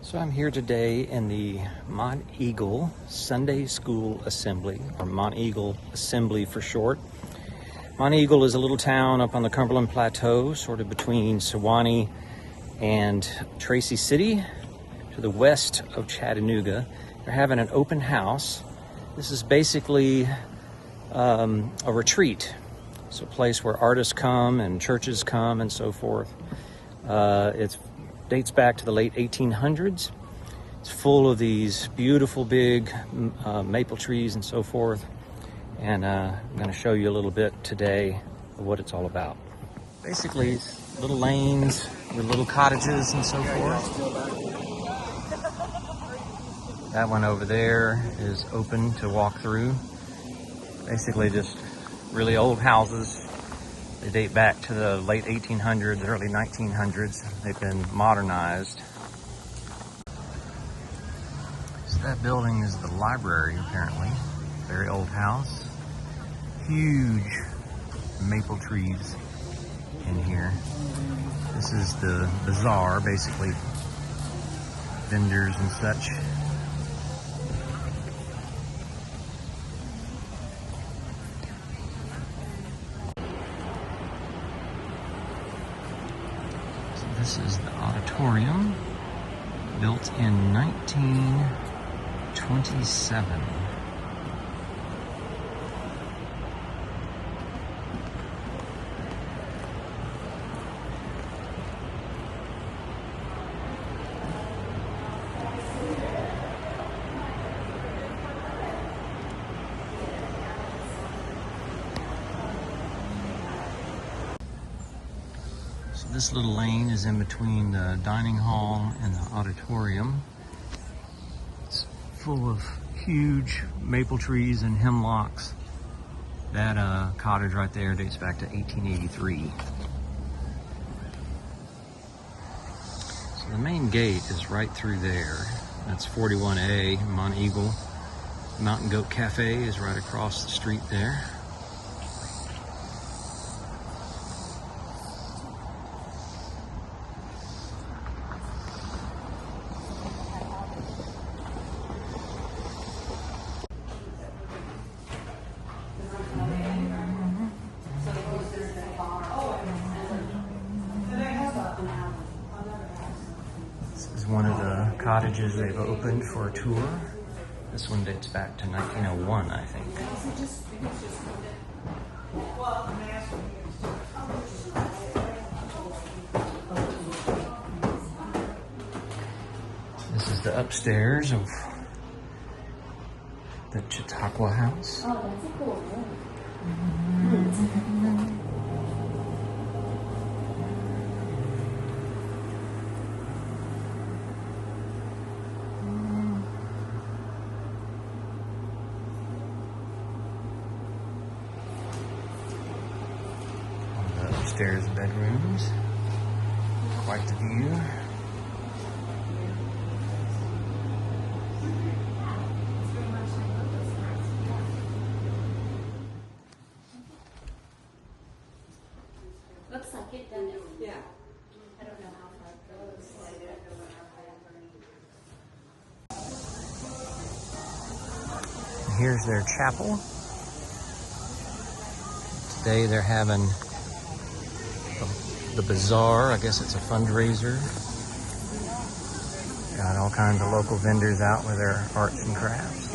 So I'm here today in the Monteagle Sunday School Assembly, or Monteagle Assembly for short. Monteagle is a little town up on the Cumberland Plateau, sort of between Sewanee and Tracy City, to the west of Chattanooga. They're having an open house. This is basically a retreat. It's a place where artists come and churches come and so forth. It dates back to the late 1800s. It's full of these beautiful big maple trees and so forth. And I'm going to show you a little bit today of what it's all about. Basically, it's little lanes with little cottages and so forth. That one over there is open to walk through. Basically just really old houses. They date back to the late 1800s, early 1900s. They've been modernized. So that building is the library, apparently. Very old house. Huge maple trees in here. This is the bazaar, basically vendors and such. This is the auditorium, built in 1927. This little lane is in between the dining hall and the auditorium. It's full of huge maple trees and hemlocks. That cottage right there dates back to 1883. So the main gate is right through there. That's 41A, Monteagle. Mountain Goat Cafe is right across the street there. This is one of the cottages they've opened for a tour. This one dates back to 1901, I think. This is the upstairs of the Chautauqua house. Oh, that's a cool room. Upstairs bedrooms. Quite the view. Looks like it, doesn't it? Yeah. I don't know how far it goes. Here's their chapel. Today they're having the bazaar. I guess it's a fundraiser. Got all kinds of local vendors out with their arts and crafts.